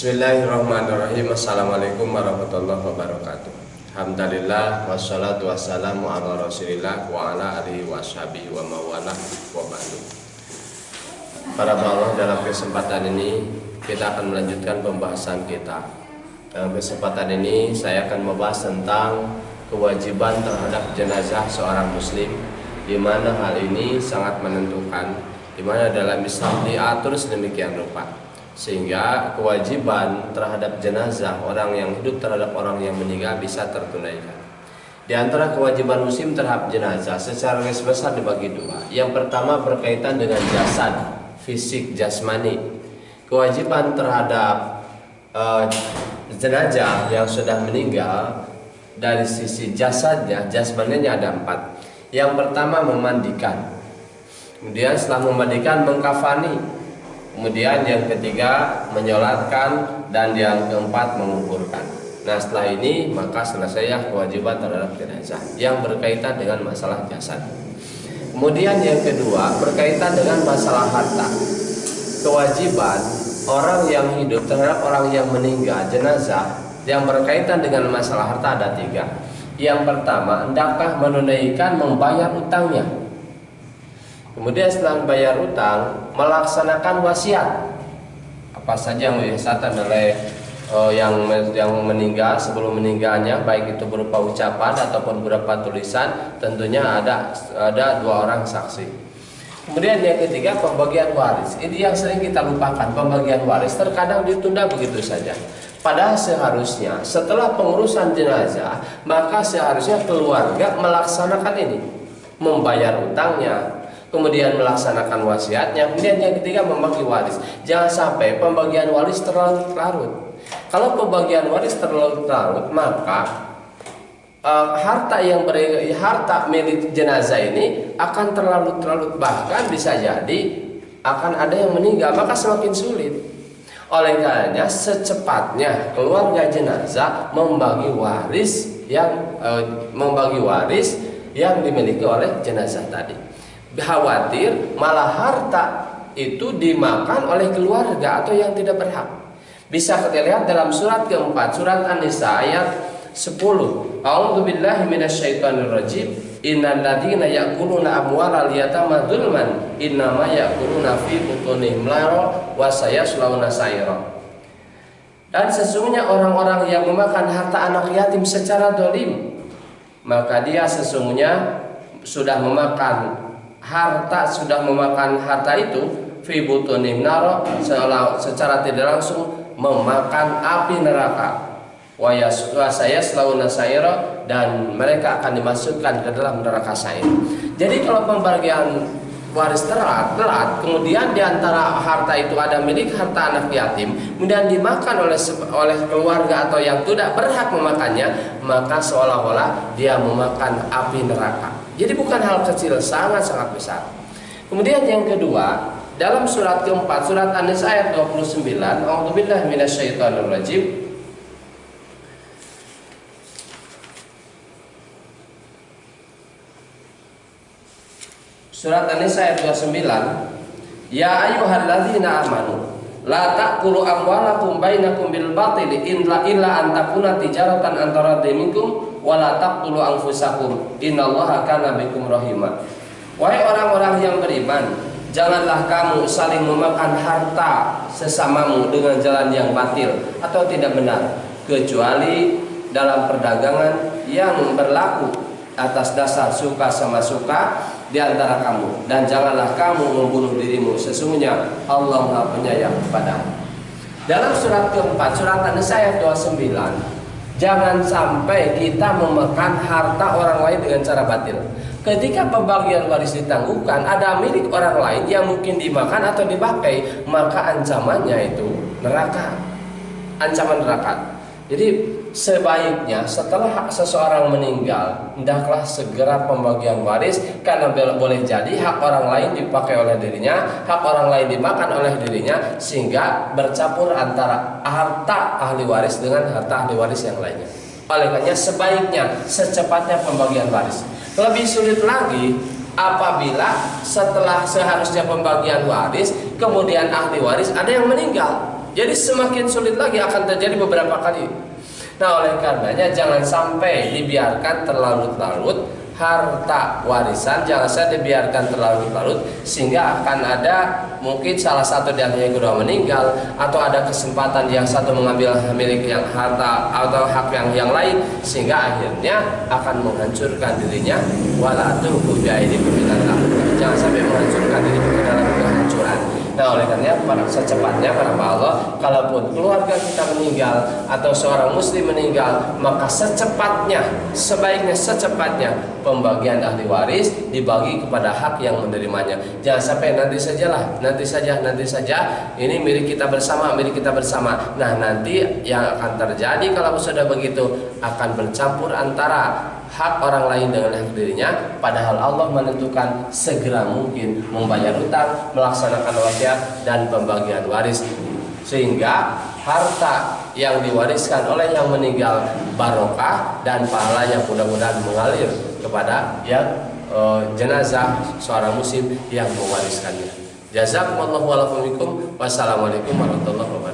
Bismillahirrahmanirrahim. Assalamualaikum warahmatullahi wabarakatuh. Alhamdulillah wassalatu wassalamu ala rasulillah wa ala alihi washabihi wa mawalah wa ba'du. Para bawah, dalam kesempatan ini kita akan melanjutkan pembahasan kita. Dalam kesempatan ini saya akan membahas tentang kewajiban terhadap jenazah seorang muslim, di mana hal ini sangat menentukan, di mana dalam Islam diatur sedemikian rupa sehingga kewajiban terhadap jenazah orang yang hidup terhadap orang yang meninggal bisa tertunaikan. Di antara kewajiban muslim terhadap jenazah secara garis besar dibagi dua. Yang pertama berkaitan dengan jasad, fisik, jasmani. Kewajiban terhadap jenazah yang sudah meninggal dari sisi jasadnya, jasmaninya ada 4. Yang pertama memandikan, kemudian setelah memandikan mengkafani, kemudian yang ketiga menyolatkan, dan yang keempat menguburkan. Nah, setelah ini maka selesai kewajiban terhadap jenazah yang berkaitan dengan masalah jasad. Kemudian yang kedua berkaitan dengan masalah harta. Kewajiban orang yang hidup terhadap orang yang meninggal, jenazah, yang berkaitan dengan masalah harta ada 3. Yang pertama, hendakkah menunaikan membayar utangnya. Kemudian setelah membayar utang, melaksanakan wasiat. Apa saja yang diwasiatkan oleh yang meninggal sebelum meninggalnya, baik itu berupa ucapan ataupun berupa tulisan, tentunya ada 2 orang saksi. Kemudian yang ketiga pembagian waris. Ini yang sering kita lupakan, pembagian waris terkadang ditunda begitu saja. Padahal seharusnya setelah pengurusan jenazah, maka seharusnya keluarga melaksanakan ini, membayar utangnya, kemudian melaksanakan wasiatnya, kemudian yang ketiga membagi waris. Jangan sampai pembagian waris terlalu larut. Kalau pembagian waris terlalu larut, maka harta milik jenazah ini akan terlalu larut, bahkan bisa jadi akan ada yang meninggal, maka semakin sulit. Oleh karenanya secepatnya keluarga jenazah membagi waris yang dimiliki oleh jenazah tadi. Khawatir malah harta itu dimakan oleh keluarga atau yang tidak berhak. Bisa kita lihat dalam surat keempat, surat An-Nisa ayat 10. A'udzubillahi minasyaitonirrajim. Innal ladzina ya'kuluna amwalal yatama dzulman innama ya'kuluna fi butunihim nara wa sayaslawna sa'ira. Dan sesungguhnya orang-orang yang memakan harta anak yatim secara dolim, maka dia sesungguhnya sudah memakan harta itu fi butunihim nara, secara tidak langsung memakan api neraka. Wa sayaslawna sa'ira, dan mereka akan dimasukkan ke dalam neraka sa'ir. Jadi kalau pembagian waris telat, kemudian diantara harta itu ada milik harta anak yatim, kemudian dimakan oleh keluarga atau yang tidak berhak memakannya, maka seolah-olah dia memakan api neraka. Jadi bukan hal kecil, sangat-sangat besar. Kemudian yang kedua, dalam surat keempat, surat An-Nisa ayat 29, A'udzubillahi minasyaitonirrajim. Surat An-Nisa ayat 29, Ya ayyuhalladzina amanu la ta'kulu amwalakum bainakum bil batili illa an takuna tijaratan antara minkum wa la taqtulu anfusakum innallaha kana bikum rahima. Wahai orang-orang yang beriman, janganlah kamu saling memakan harta sesamamu dengan jalan yang batil atau tidak benar, kecuali dalam perdagangan yang berlaku atas dasar suka sama suka di antara kamu, dan janganlah kamu membunuh dirimu, sesungguhnya Allah Maha Penyayang kepadamu. Dalam surat keempat, surat An-Nisa ayat 29, jangan sampai kita memakan harta orang lain dengan cara batil. Ketika pembagian waris ditangguhkan, ada milik orang lain yang mungkin dimakan atau dipakai, maka ancamannya itu neraka, ancaman neraka. Jadi sebaiknya setelah seseorang meninggal, hendaklah segera pembagian waris, karena boleh jadi hak orang lain dipakai oleh dirinya, hak orang lain dimakan oleh dirinya, sehingga bercampur antara harta ahli waris dengan harta ahli waris yang lainnya. Oleh karenanya sebaiknya secepatnya pembagian waris. Lebih sulit lagi apabila setelah seharusnya pembagian waris, kemudian ahli waris ada yang meninggal. Jadi semakin sulit lagi akan terjadi beberapa kali. Nah, oleh karenanya jangan sampai dibiarkan terlarut-larut harta warisan, jangan sampai dibiarkan terlarut-larut sehingga akan ada mungkin salah satu di antara yang kedua meninggal, atau ada kesempatan yang satu mengambil milik yang harta atau hak yang lain, sehingga akhirnya akan menghancurkan dirinya. Wala tulqu biaidikum ilal tahlukah. Jangan sampai menghancurkan diri ke dalam kehancuran. Nah, oleh karena secepatnya para Allah, kalaupun keluarga kita meninggal atau seorang muslim meninggal, maka sebaiknya secepatnya pembagian ahli waris dibagi kepada hak yang menerimanya. Jangan sampai nanti saja ini milik kita bersama. Nah, nanti yang akan terjadi kalau sudah begitu akan bercampur antara hak orang lain dengan hak dirinya, padahal Allah menentukan segera mungkin membayar utang, melaksanakan wasiat dan pembagian waris, sehingga harta yang diwariskan oleh yang meninggal barokah dan pahalanya mudah-mudahan mengalir kepada yang jenazah seorang muslim yang mewariskannya. Jazakumullahu wa lakum. Wassalamualaikum warahmatullahi wabarakatuh.